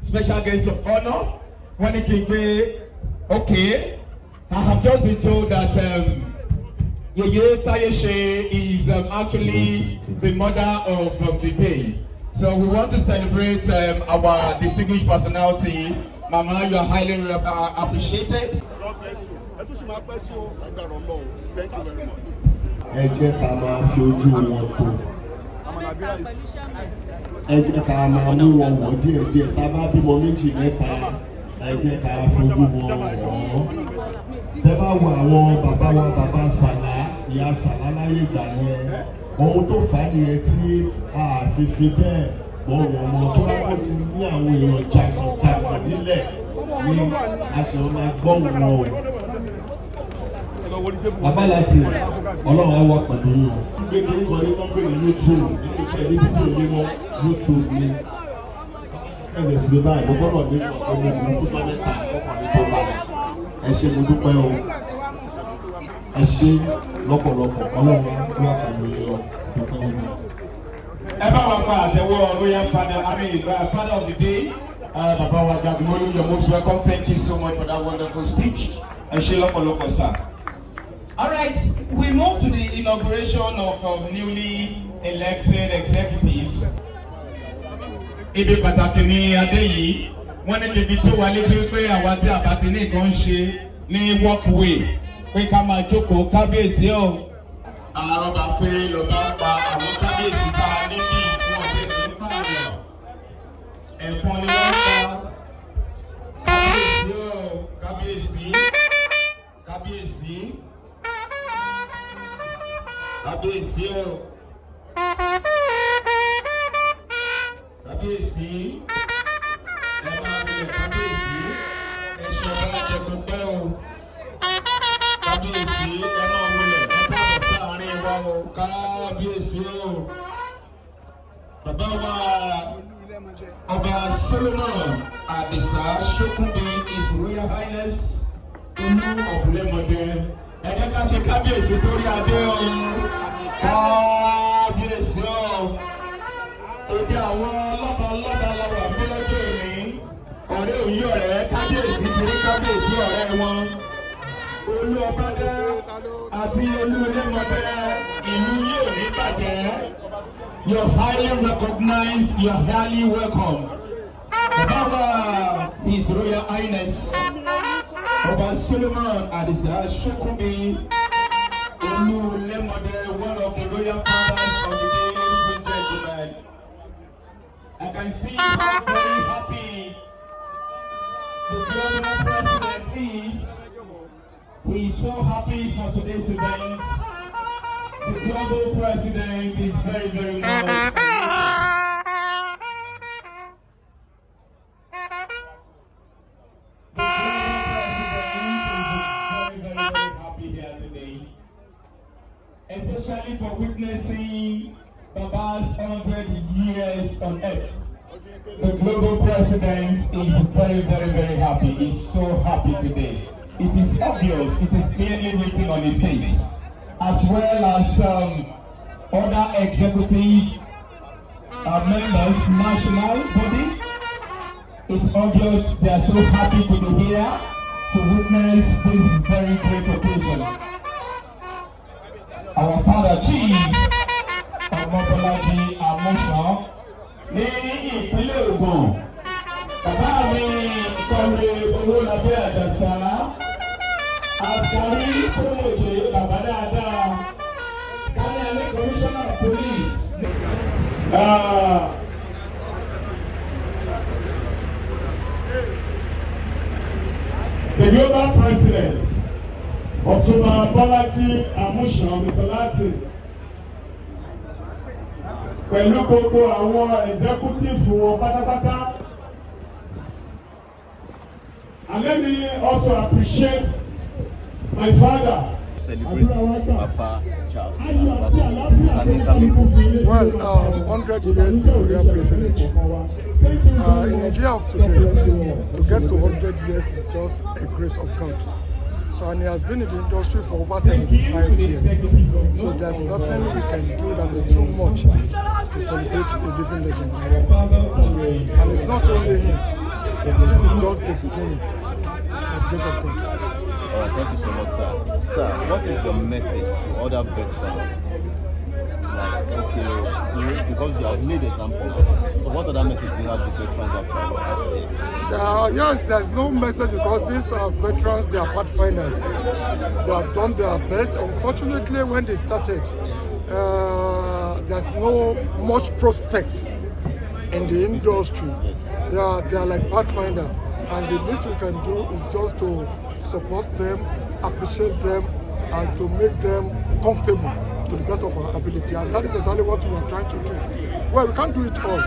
Special guest of honor. When it came okay, I have just been told that Yeye Tayeshe is actually the mother of the day. So we want to celebrate our distinguished personality. Mama, you are highly appreciated. God bless you. Thank you very much. Ẹ jẹ́ ká máa fi ojú wọn tó. Ẹ jẹ́ ká máa mú wọn wọ̀ díẹ̀díẹ̀. Tá bá bímọ méjì mẹ́ta, ẹ jẹ́ ká fojú wọn wọ̀. Tẹ́ bá wo àwọn bàbá wa bàbá Sàlá, ìyá Sàlá láyé ìgbà yẹn. Ohun tó fà á nìyẹn tí a fi fi bẹ́ẹ̀ gbọ́rọ̀ ọmọ tó wọ́n ti ní àwọn èèyàn jàǹkàǹkà nílẹ̀ ní aṣọ máa gbọ́rọ̀ wọn. Bàbá láti Ọlọ́run á wà pẹ̀lú yín. Kékeré kan ní wọ́n pè ní YouTube nínú tí ẹni fídíò ní wọn YouTube ní ẹ̀rẹ̀ sí ló báyìí. Mo gbọ́dọ̀ ní ọmọ ìlú fún tọ́lẹ́ta ọkùnrin tó bá ẹ ṣe mo dúpẹ́ o. Ẹ ṣe lọ́pọ̀lọpọ̀ Ọlọ́run á wà pẹ̀lú yín o. Ẹ bá wa pa àtẹ́wọ́ royal father, father of the day, Baba wa Jagunmolu. You're most welcome. Thank you so much for that wonderful speech. Ẹ ṣe lọ́pọ̀lọpọ̀ sir. All right, we move to the inauguration of newly elected executives. Ibi pàtàkì ni adé yìí, wọ́n ní bíbí tó wà létí pé àwa tí àbá ti ní nǹkan ṣe ní walkway pé ká máa jókòó kábíyèsí ọ̀. Àrùn bá fẹ́ lọ bá pa àwọn kábíyèsí tá a ní bí wọ́n ṣe ń pààyàn. Ẹ̀fọn ni wọ́n pa kábíyèsí ọ̀ kábíyèsí kábíyèsí. Kábíyèsí o. Kábíyèsí. Ẹ máa bẹ̀rẹ̀ kábíyèsí. Ẹ ṣe ọba ẹ̀kọ́ pẹ́ o. Kábíyèsí ẹ máa wọlé. Ẹ káàbọ̀ sáàárín wa o. Kábíyèsí o. Bàbá wa Ọba Solomon Adisa Sokunbi His Royal Highness Olumo of Lemode. Ẹ jẹ́ ká ṣe kábíyèsí lórí adé ọ̀hún. Kábíyèsí ọ̀. Òde àwọn lọ́ba lọ́wọ́ àbúlọ́jọ́ òní. Ọ̀rẹ́ òyìn ọ̀rẹ́ kábíyèsí ti rí kábíyèsí ọ̀rẹ́ wọn. Olú Ọbádé àti Olú Lemode ìlú yóò ní bàjẹ́. You're highly recognized, you're highly welcome. Baba, His Royal Highness Ọba Solomon Adisa Sokunbi Olu Lemode, one of the royal fathers of the day, ladies and gentlemen. I can see how very happy the governor president is. He is so happy for today's event. The global president is very, very much. Especially for witnessing Baba's 100 years on earth. The global president is very, very, very happy. He's so happy today. It is obvious, it is clearly written on his face, as well as other executive members, national body. It's obvious they are so happy to be here to witness this very great occasion. Our father Chief Ọmọbọ́lájí Amúsàn ní ìpínlẹ̀ Ògùn, bàbá mi Kọ́lé Owólabí Àjàsá, Àṣàrí Tómòjé bàbá dáadáa, Kánálí Commissioner of Police. The global president, Ọ̀túnba Bọ́lájí Amúsàn, Mr. Latin, pẹ̀lú gbogbo àwọn executive wọn pátápátá. And let me also appreciate my father. Celebrate Papa Charles. Well, 100 years is a real privilege. In Nigeria of today, to get to 100 years is just a grace of God. So, and he has been in the industry for over 75 years. So there's nothing we can do that is too much to celebrate a living legend. And it's not only him. This is just the beginning of grace of God. Thank you so much, sir. Sir, what is your message to other veterans? Like, okay, because you have made examples. So what other message do you have to veterans outside this? Yes, there's no message because these are veterans, they are pathfinders. They have done their best. Unfortunately, when they started, there's no much prospect in the industry. Yes. They are like pathfinder. And the least we can do is just to support them, appreciate them, and to make them comfortable to the best of our ability. And that is exactly what we are trying to do. Well, we can't do it all.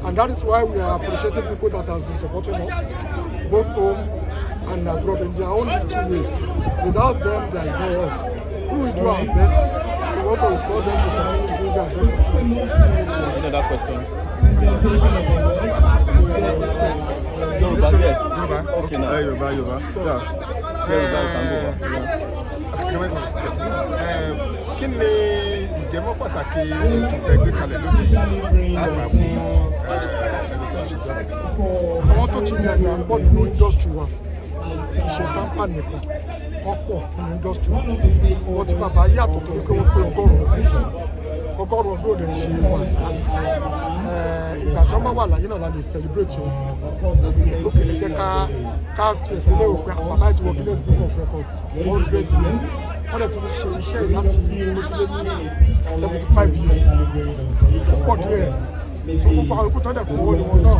And that is why we are appreciating people that have been supporting us, both home and abroad, in their own little way. Without them, there is no us. We will do our best. We want to support them to continue doing their best as well. Any other questions? Yoruba, yes. Yoruba. Okay, now. Yoruba. Yeah. Yoruba, you can go. Kí ni ìjẹ́mọ́ pàtàkì ètò ẹgbẹ́ kalẹ̀ lónìí àgbà fún ẹni tó ń ṣe jáde? Àwọn tó ti dàgbà pọ̀ nínú industry wa ìṣe tampa nìkan wọ́n pọ̀ nínú industry wa. Wọ́n ti bàbá yàtọ̀ torí pé wọ́n pé ọgọ́rùn-ún ọdún òde ṣe wàsá. Ìgbà tí wọ́n bá wà láyé náà la lè celebrate wọn. Lókèlè jẹ́ ká tiẹ̀ fi lé òpin àwọn bàbá ìjọba Guinness Book of Records 100 years. Wọ́n lè ti ṣe iṣẹ́ láti ojúlé ní 75 years. Pọ̀ díẹ̀. So gbogbo àwọn ikútọ́ dẹ̀ kó owó ni wọn náà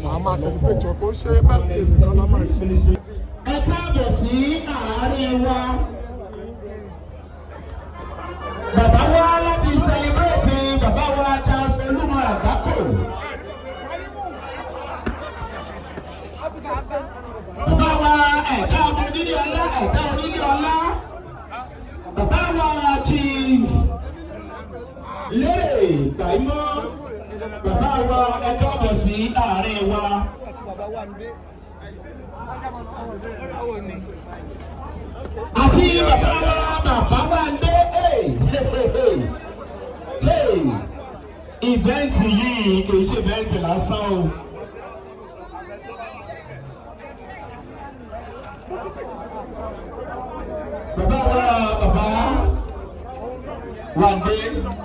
màá máa celebrate wọn kó ṣe bá tèmi kan lámà ṣe. Ẹ káàbọ̀ sí àárín wa. Bàbá wa láti celebrate bàbá wa Charles Olumo Agbako. Bàbá wa ẹ̀dá onílé ọlá. Bàbá wa Chief Lérè Gbàímọ́. Bàbá wa ẹ káàbọ̀ sí àárín wa. Àti bàbá wa ń dé. Ìvẹ́ǹtì yìí kì í ṣe ìvẹ́ǹtì lásán o.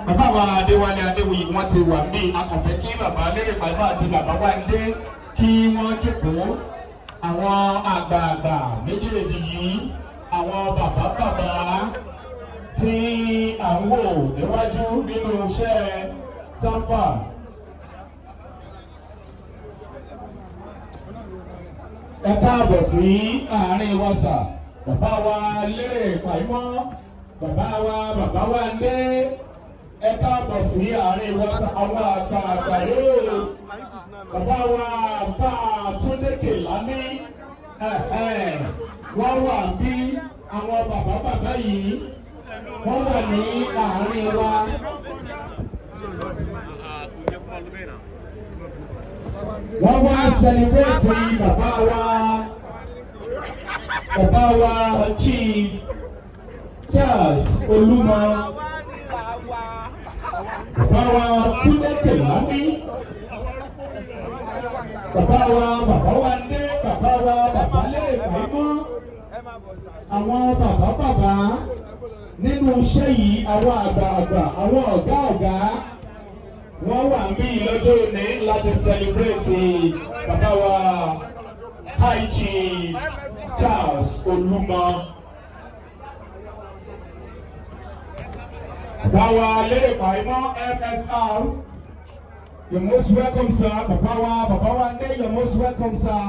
Bàbá wa Adéwálé Adéwuyì wọ́n ti wà ní akọ̀fẹ́ kí bàbá Lérè Gbàímọ́ àti bàbá wa ń dé kí wọ́n jókòó. Àwọn àgbààgbà méjèèjì yìí, àwọn bàbá tí à ń wò níwájú nínú iṣẹ́ tápà. Ẹ káàbọ̀ sí àárín wàsà. Bàbá wa Lérè Gbàímọ́ bàbá wa ń dé ẹ káàbọ̀ sí àárín wọn àwọn àgbààgbà yóò bàbá wa bá Túndékè lámì wọ́n wà bí àwọn bàbá yìí wọ́n wà ní àárín wa. Wọ́n wá sẹlẹ̀bẹ̀tì bàbá wa Chief Charles Olumo, bàbá wa Túndékè lámì, bàbá wa ndé, bàbá lè fàímọ́, àwọn bàbá nínú iṣẹ́ yìí, àwọn àgbààgbà, àwọn ọ̀gá wọ́n wà ń bí lọ́jọ́ òní láti celebrate bàbá wa High Chief Charles Olumo. Bàbá wa lérè pàìmọ́ MFR, you're most welcome sir. Bàbá wa ndé, you're most welcome sir.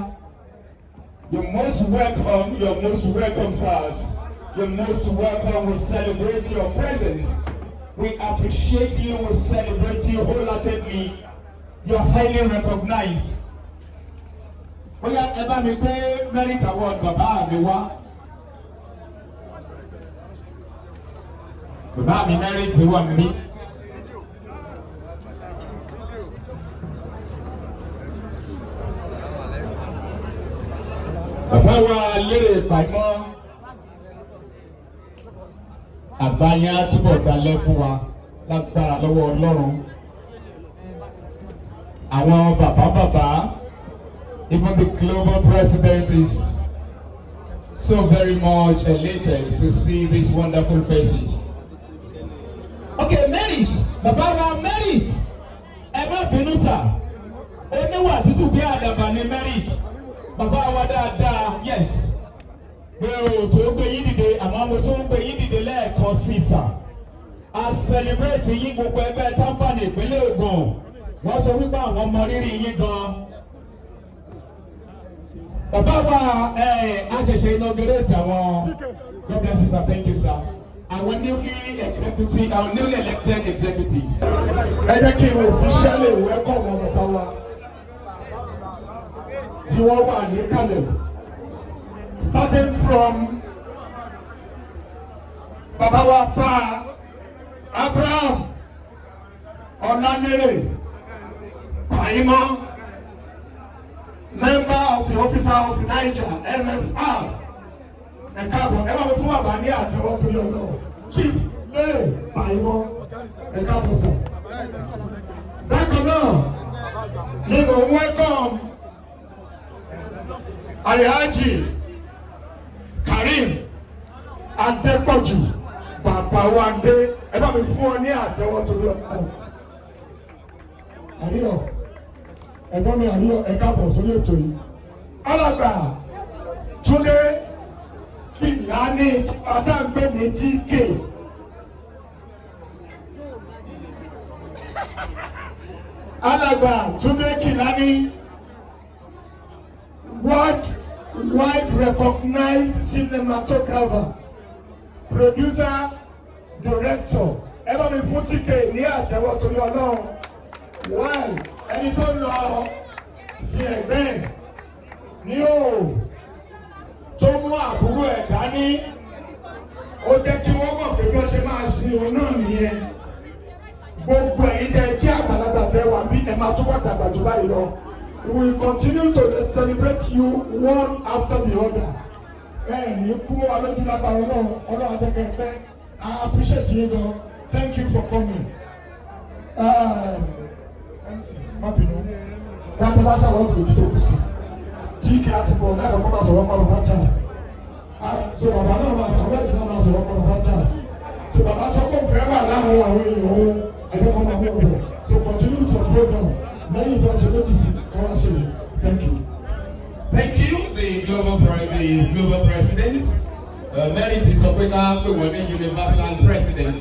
You're most welcome sirs. You're most welcome. We celebrate your presence. We appreciate you. We celebrate you wholeheartedly. You're highly recognized. Oya ẹ bá mi gbé merit award bàbá mi wá. Bàbá mi merit wà mí. Bàbá wa lérè pàmò àgbáyé túbọ̀ dalẹ̀ fún wa lágbára lọ́wọ́ Ọlọ́run. Àwọn bàbá, even the global president is so very much elated to see these wonderful faces. Okay, merit, bàbá wa merit, ẹ má bínú sà, oníwà tútù bí àdàbà ní merit. Bàbá wa dáadáa, yes. Bẹ́ẹ̀ o tó gbé yín dìde, àmọ́ mo tó ń gbé yín dìde lẹ́ẹ̀kan sí sà. A celebrate yín gbogbo ẹgbẹ́ tábàní ìpínlẹ̀ Ògùn. Wọ́n sọ wípé àwọn ọmọ rírì yín gan. Bàbá wa a ṣẹ̀ṣẹ̀ inaugurate àwọn God bless you sir, thank you sir. Our newly elected executives. Ẹ jẹ́ kí n officially welcome wọn bàbá wa tí wọ́n wà ní kalẹ̀, starting from bàbá wa pa Abraham Ọ̀nàmẹ́rẹ̀ Pàímọ́, member of the officer of Niger MFR. Ẹ káàbọ̀, ẹ bá mi fún bàbá ní àtẹ́wọ́ tó yọ lọ. Chief Lérè Pàímọ́, ẹ káàbọ̀ sọ. Bákan náà ni mo welcome Alhaji Karim Adekoju bàbá wa dé, ẹ bá mi fún ọ ní àtẹ́wọ́ tó yọ lọ. Àríyọ̀, ẹ̀gbọ́n mi Àríyọ̀, ẹ káàbọ̀ sórí ètò yìí. Alàgbà Túndé Kìlání Àtàgbé ní TK. Alàgbà Túndé Kìlání, worldwide recognized cinematographer, producer, director. Ẹ bá mi fún TK ní àtẹ́wọ́ torí Ọlọ́run. Why? Ẹni tó lọ sí ẹgbẹ́ ní o tó mú àbúrò ẹ̀ dání, ó jẹ́ kí wọ́n mọ̀ pé bí wọ́n ṣe máa sin òun náà nìyẹn. Gbogbo ẹ̀yin tẹ́ jẹ́ àgbàlagbà tẹ́ wà bí ẹ máa túbọ̀ dàgbà jù báyìí lọ. We will continue to celebrate you one after the other. Ní kú wa lójú lágbára Ọlọ́run àtẹ́kẹ́ pẹ́. I appreciate you gan. Thank you for coming. Má bínú. Dáadáa bá ṣàwọn olùdójú tó kù sí. TK àti bọ̀ náà lọ́kọ́ máa sọ̀rọ̀ pàlọ́ bá chance. So bàbá náà máa sọ̀rọ̀ bẹ́ẹ̀ náà máa sọ̀rọ̀ pàlọ́ bá chance. So bàbá tó kọ̀ fẹ́ wà láwọn àwọn èèyàn ohun ẹ̀yọ́ kan máa mú ọ̀dọ̀. So continue to program. Lẹ́yìn ìjọ ṣe lójì sí kọ́lá ṣe yìí. Thank you. Thank you, the global president. Merit is of the universal president.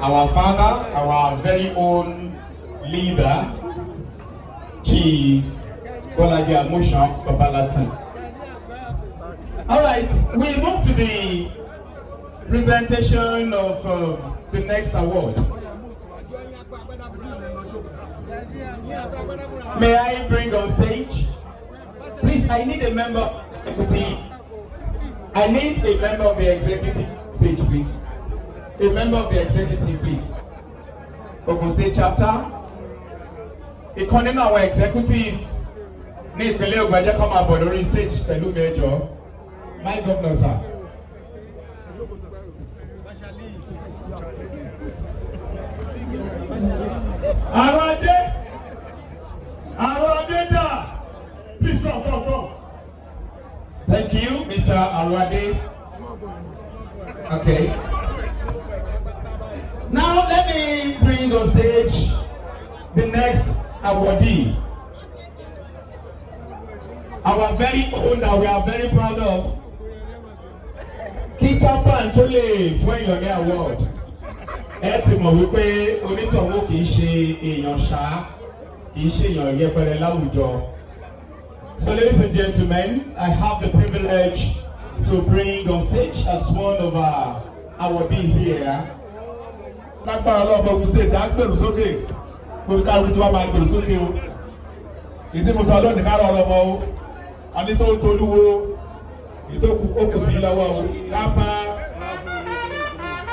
Our father, our very own leader, Chief Bolaji Amusha Babalatan. All right, we move to the presentation of the next award. May I bring on stage? Please, I need a member of the executive. I need a member of the executive stage, please. A member of the executive, please. Ogun State chapter. Ìkan nínú àwọn executive ní ìpínlẹ̀ Ògùn ẹjẹ́ kan máa bọ̀ lórí stage pẹ̀lú mi ẹjọ́. My governor, sir. Arwade, please come. Thank you, Mr. Arwade. Okay. Now let me bring on stage the next awardee. Our very own that we are very proud of. Kitapan tó lè fún èèyàn ní award. Ẹ ti mọ̀ wípé onítọ̀hún kì í ṣe èèyàn ṣá, kì í ṣe èèyàn yẹpẹrẹ láwùjọ. So ladies and gentlemen, I have the privilege to bring on stage as one of our awardees here. Lágbára ọlọ́mọ Ogun State á gbèrú sókè. Olùkàwé tí wọ́n máa gbèrú sókè o. Ìdí mo sọ lónìí ká rọ ọlọ́mọ o. A ní tó ń tolúwo. Ìtókù ó kù sí lọ́wọ́ o. Kápá.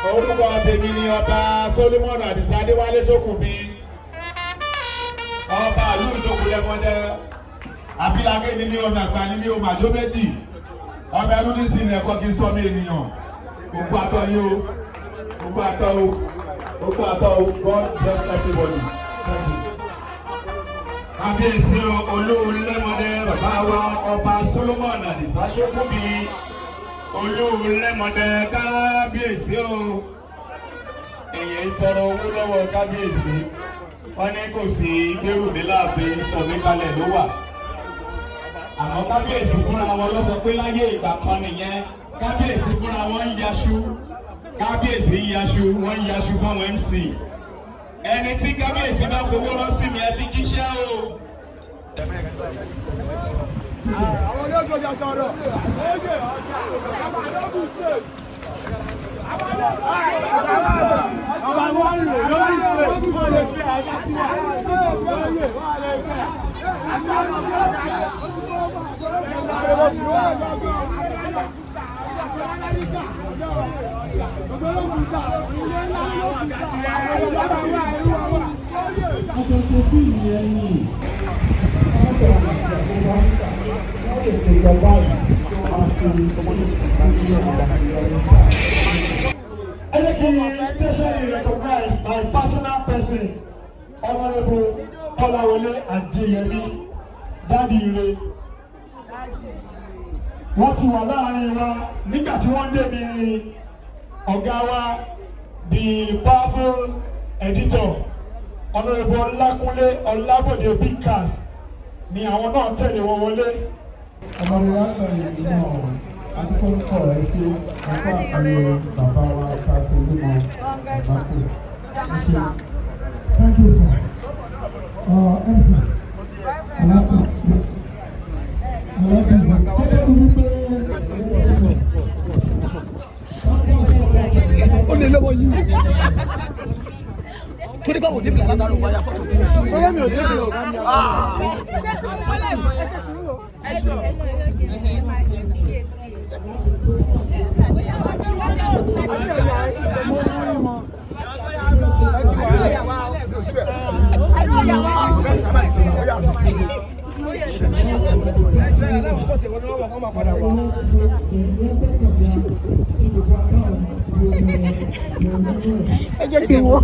Orúkọ tèmi ni ọba Solomon Adisa Adéwálé Ṣókùnbí. Ọba ìlú Ìjókòó Lẹ́mọ́dé. Abilake ni mi ọmọ àgbà ni mi ọmọ àjọ méjì. Ọba ẹrú ní sinmi ẹ̀kọ́ kí n sọ mí ènìyàn. Gbogbo àtọ́ yìí o. Gbogbo àtọ́ o. Gbogbo àtọ́ o. God bless everybody. Thank you. Kábíyèsí Olúlẹ́mọdé bàbá wa ọba Solomon Adisa Ṣókùnbí. Olúlẹ́mọdé kábíyèsí o. Èyí tọrọ owó lọ́wọ́ kábíyèsí. Wọ́n ní kò sí gbérù mi láàfin sọ̀mí kalẹ̀ ló wà. Àwọn kábíyèsí fúnra wọn ló sọ pé láyé ìgbà kan nìyẹn. Kábíyèsí fúnra wọn ń yaṣu. Kábíyèsí ń yaṣu, wọ́n ń yaṣu fáwọn MC. Ẹni tí kábíyèsí bá fowó rán sí mi ẹ fi jíṣẹ́ o. Àwọn yóò gbọ́dọ̀ sọ̀rọ̀. Especially recognized my personal person, Honorable Kolawole Ajeyemi, Daddy Ire. Wọ́n ti wà láàrin wa nígbà tí wọ́n dé ní ọ̀gá wa, the powerful editor, Honorable Olakunle Olabode Big Cast, ni àwọn náà tẹ̀lé wọn wọlé. Ọmọ mi wá sọ ìlú náà àtúkọ̀ ń kọ̀ ẹ́ ṣe ọkọ̀ àpàlẹ̀ bàbá wa ká ṣe Olumo Agbako. Thank you, sir. MC, Agbako. Ó lè lọ́wọ́ yìí. Torí báwo dé fìlà látàrí òwò ayá fọ́tò. Bóyá mi ò dé fìlà òwò ayá. Ṣé tí mo wọlé ẹ̀gbọ́n ẹ ṣe sùúrù? Ẹ ṣọ. Ẹ jẹ́ kí n wọ́.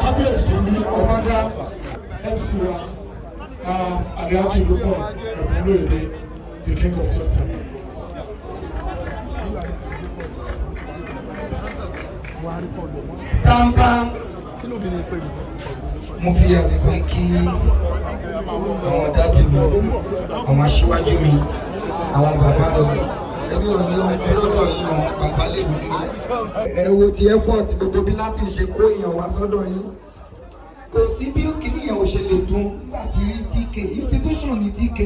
Kábíyèsí ní ọmọdé MC wa Adéhàtì Olumo Ẹ̀bùnlóyèdè, the king of Sota. Pam mo fi àsìkò kí àwọn dátì mi, àwọn aṣíwájú mi, àwọn bàbá mi. Ẹbí ò ní ohun lọ́dọ̀ yìí hàn bàbá lè mí nílẹ̀. Ẹ wo ti effort gbogbo bí láti ṣe kó èèyàn wá sọ́dọ̀ yín. Kò sí bí kìnìyàn ò ṣe lè dùn láti rí TK institution ní TK.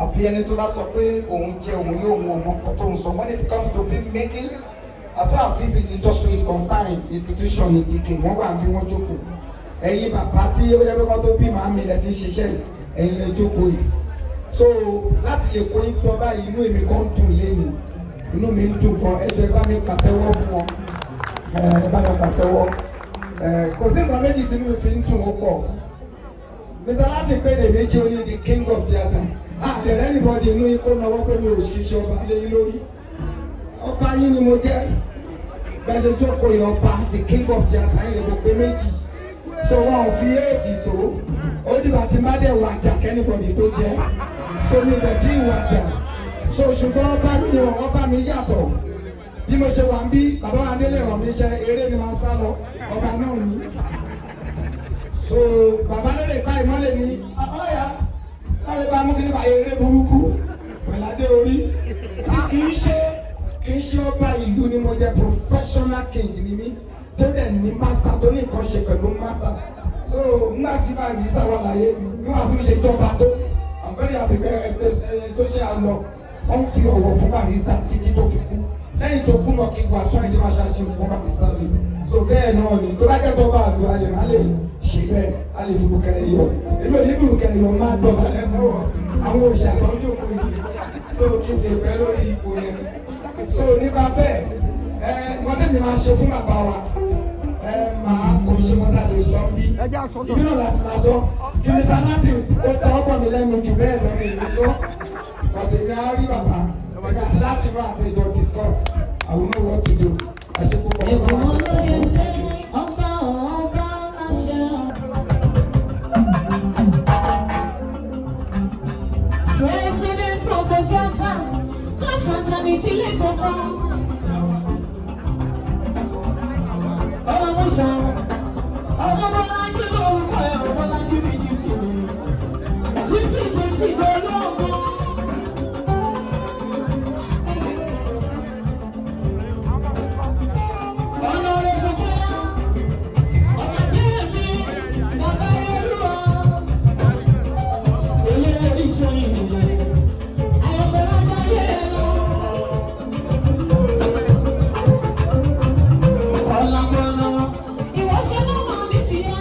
àfi ẹni tó bá sọ pé òun jẹ òun yóò mú ọmọ kan tó ń sọ when it comes to film making as far as this industry is concerned institution ní tk wọ́n wà bí wọ́n jókòó ẹ̀yin bàbá tí ó yẹ pé kọ́ tó bí màámi lẹ ti ń ṣiṣẹ́ ẹ̀yin lẹ jókòó yìí so láti lè kó yín pọ̀ báyìí inú èmi kan dùn lẹ́nu inú mi ń dùn kan ẹjọ́ ẹ bá mi pàtẹ́wọ́ fún wọn ẹ bá mi pàtẹ́wọ́ kò sí nǹkan méjì tí mi fi ń dùn ó pọ̀ Mr. Láti Péde méjì ó ní the king of theatre àdẹ̀rẹ́ anybody inú yín kó náwó pé mi ò kì í ṣe ọba lẹ́yìn lórí ọba yín ni mo jẹ́ bẹ́ẹ̀ ṣe jókòó yẹn ọba the king of theatre yín lè kó pé méjì so wọn ò fi éèdì tó ó dìgbà tí má dẹ̀ wàjà kẹ́nìbọ̀dì tó jẹ́ so mi bẹ̀ tí ìwàjà so ṣùgbọ́n ọba mi yàtọ̀ bí mo ṣe wà ń bí bàbá wa délé ràn mí iṣẹ́ eré ni máa sá lọ ọba náà ní so bàbá ló lè bá ìmọ́lẹ̀ ní ọ̀yà láti bá mú kí nípa eré burúkú pẹ̀ládé orí kì í ṣe ọba ìlú ni mo jẹ́ professional king ni mí tó dẹ̀ ní master tó ní nǹkan ṣe pẹ̀lú master so nígbà tí bá rí sáwọ́ láyé bí wọ́n fi ṣe jọba tó I'm very happy pé social law wọ́n fi ọ̀wọ̀ fún barista títí tó fi kú lẹ́yìn tó kú lọ kí wàásù àìdí máa ṣe àṣẹ fún barista mi so bẹ́ẹ̀ náà ni tó bá jẹ́ tó bá àlù alẹ́ máa lè ṣe bẹ́ẹ̀ a lè fi bùkẹ́rẹ́ yọ èmi ò ní bí bùkẹ́rẹ́ yọ máa dọ̀bà lẹ́kọ̀ọ́ àwọn òṣìṣẹ́ àwọn ojókòó yìí so kí n lè pẹ́ lórí ipò yẹn so nípa bẹ́ẹ̀ wọ́n tẹ̀lé máa ṣe fún bàbá wa máa kò ṣe mọ́tà lè sọ bí ibi náà láti máa sọ kí ni Láti ó tọ́ ọ̀pọ̀ mi lẹ́nu jù bẹ́ẹ̀ lọ́rọ̀ èmi sọ ọ̀tẹ̀sẹ̀ á rí bàbá ẹ̀ka àti láti máa àpéjọ discuss I will know what to do ẹ ṣe púpọ̀ ọ̀pọ̀ máa ń President of the theatre, conference and meeting later on. Ọmọ Bọ́lájí lórúkọ ẹ̀ ọmọ Bọ́lájí bí jíìsì lọ́lọ́mọ. Ọ̀nà ìbùkọ́lá, ọmọ Ajeyemi, bàbá Olúwa. Olówó orí tó ìrìnlẹ̀, àyọ̀fẹ́ rájà yé lọ. Ọ̀làgbọ̀nà. Ìwọ ṣe ló máa ní tiẹ̀.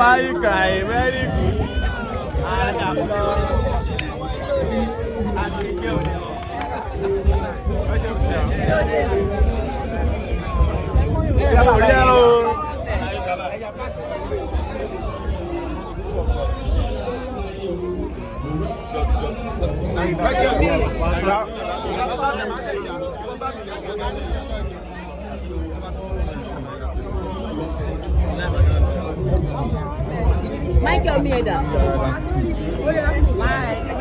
Why are you crying? Very good. Michael Mieda. Why?